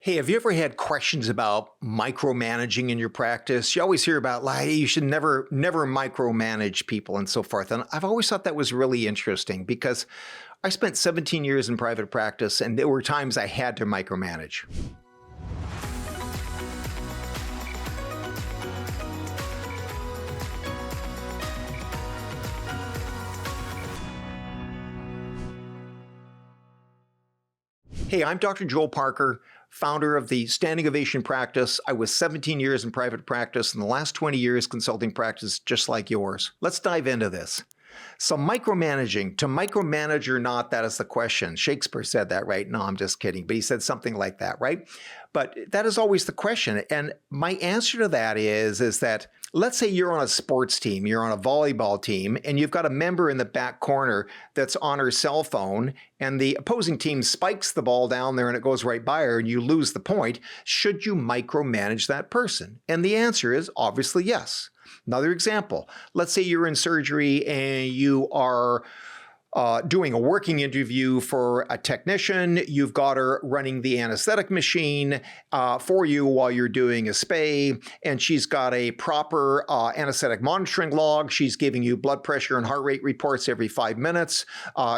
Hey, have you ever had questions about micromanaging in your practice? You always hear about like you should never micromanage people and so forth. And I've always thought that was really interesting because I spent 17 years in private practice and there were times I had to micromanage. Hey, I'm Dr. Joel Parker, founder of the Standing Ovation practice. I was 17 years in private practice and the last 20 years consulting practice just like yours. Let's dive into this. So micromanaging, to micromanage or not, that is the question. Shakespeare said that, right? No, I'm just kidding. But he said something like that, right? But that is always the question. And my answer to that is that let's say you're on a sports team, you're on a volleyball team, and you've got a member in the back corner that's on her cell phone, and the opposing team spikes the ball down there and it goes right by her and you lose the point. Should you micromanage that person? And the answer is obviously yes. Another example, let's say you're in surgery and you are doing a working interview for a technician. You've got her running the anesthetic machine for you while you're doing a spay, and she's got a proper anesthetic monitoring log. She's giving you blood pressure and heart rate reports every 5 minutes.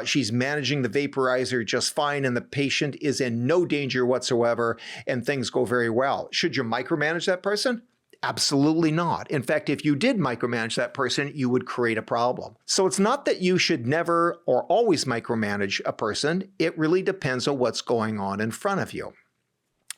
She's managing the vaporizer just fine, and the patient is in no danger whatsoever, and things go very well. Should you micromanage that person? Absolutely not. In fact, if you did micromanage that person, you would create a problem. So it's not that you should never or always micromanage a person. It really depends on what's going on in front of you.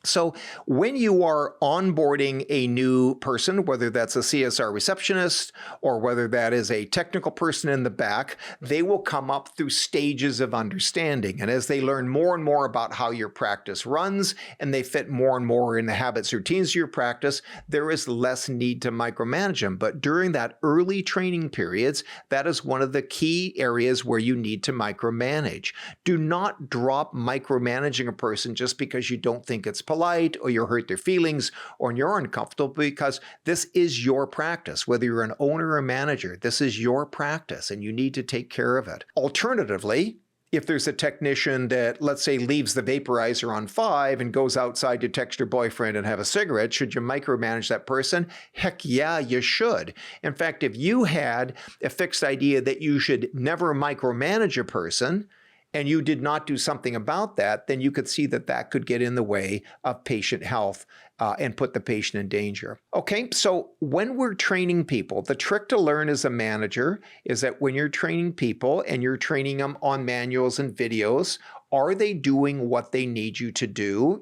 So when you are onboarding a new person, whether that's a CSR receptionist or whether that is a technical person in the back, they will come up through stages of understanding. And as they learn more and more about how your practice runs and they fit more and more in the habits, routines of your practice, there is less need to micromanage them. But during that early training periods, that is one of the key areas where you need to micromanage. Do not drop micromanaging a person just because you don't think it's polite or you hurt their feelings or you're uncomfortable, because this is your practice. Whether you're an owner or manager, this is your practice and you need to take care of it. Alternatively, if there's a technician that, let's say, leaves the vaporizer on 5 and goes outside to text her boyfriend and have a cigarette, should you micromanage that person? Heck yeah, you should. In fact, if you had a fixed idea that you should never micromanage a person, and you did not do something about that, then you could see that that could get in the way of patient health and put the patient in danger. Okay, so when we're training people, the trick to learn as a manager is that when you're training people and you're training them on manuals and videos, are they doing what they need you to do?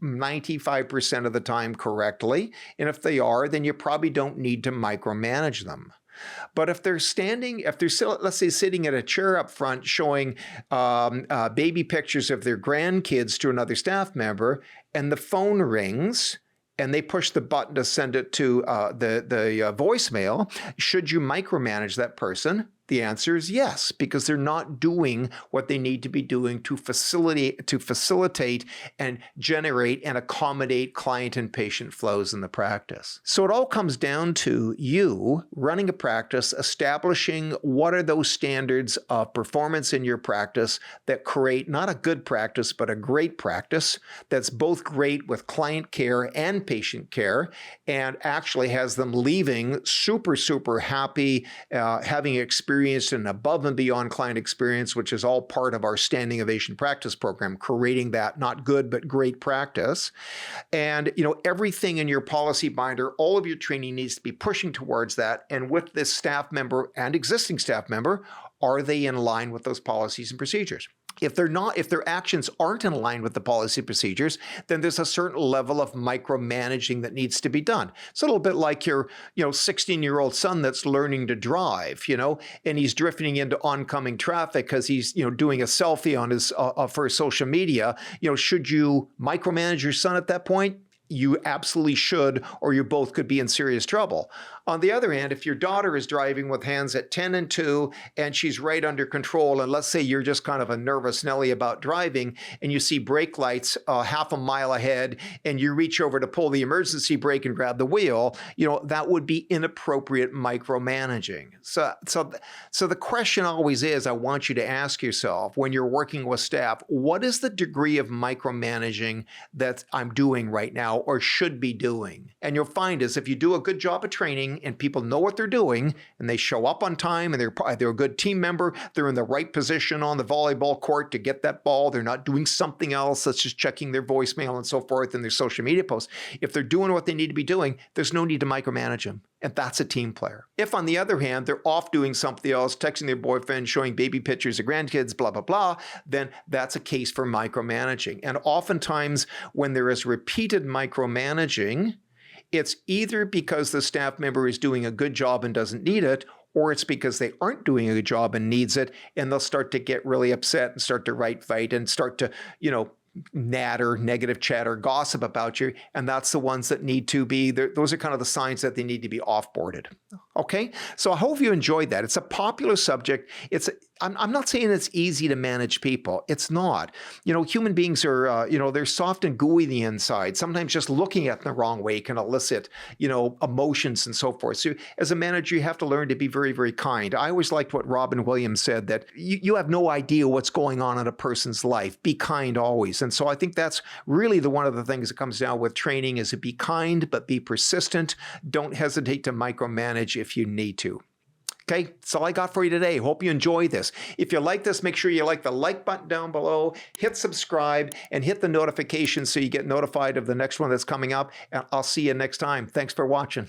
95% of the time correctly. And if they are, then you probably don't need to micromanage them. But if they're let's say sitting at a chair up front showing baby pictures of their grandkids to another staff member, and the phone rings and they push the button to send it to the voicemail, should you micromanage that person? The answer is yes, because they're not doing what they need to be doing to facilitate and generate and accommodate client and patient flows in the practice. So it all comes down to you running a practice, establishing what are those standards of performance in your practice that create not a good practice, but a great practice that's both great with client care and patient care, and actually has them leaving super, super happy, having experienced an above and beyond client experience, which is all part of our Standing Ovation practice program, creating that not good but great practice. And everything in your policy binder, all of your training needs to be pushing towards that. And with this staff member and existing staff member, are they in line with those policies and procedures? If they're not, if their actions aren't in line with the policy procedures, then there's a certain level of micromanaging that needs to be done. It's a little bit like your, 16-year-old son that's learning to drive, and he's drifting into oncoming traffic because he's, doing a selfie on his for his social media. Should you micromanage your son at that point? You absolutely should, or you both could be in serious trouble. On the other hand, if your daughter is driving with hands at 10 and 2 and she's right under control, and let's say you're just kind of a nervous Nelly about driving and you see brake lights half a mile ahead and you reach over to pull the emergency brake and grab the wheel, that would be inappropriate micromanaging. So the question always is, I want you to ask yourself when you're working with staff, what is the degree of micromanaging that I'm doing right now or should be doing? And you'll find is if you do a good job of training and people know what they're doing and they show up on time and they're a good team member, they're in the right position on the volleyball court to get that ball, they're not doing something else such as checking their voicemail and so forth and their social media posts. If they're doing what they need to be doing, there's no need to micromanage them. And that's a team player. If, on the other hand, they're off doing something else, texting their boyfriend, showing baby pictures of grandkids, blah, blah, blah, then that's a case for micromanaging. And oftentimes, when there is repeated micromanaging, it's either because the staff member is doing a good job and doesn't need it, or it's because they aren't doing a good job and needs it, and they'll start to get really upset and start to fight and start to, natter, negative chatter, gossip about you, and that's the ones that need to be, those are kind of the signs that they need to be offboarded. Okay, so I hope you enjoyed that. It's a popular subject. I'm not saying it's easy to manage people. It's not. Human beings are, they're soft and gooey the inside. Sometimes just looking at them the wrong way can elicit, emotions and so forth. So as a manager, you have to learn to be very, very kind. I always liked what Robin Williams said, that you have no idea what's going on in a person's life. Be kind always. And so I think that's really one of the things that comes down with training is to be kind, but be persistent. Don't hesitate to micromanage if you need to. Okay, that's all I got for you today. Hope you enjoy this. If you like this, make sure you like the like button down below, hit subscribe, and hit the notification so you get notified of the next one that's coming up. And I'll see you next time. Thanks for watching.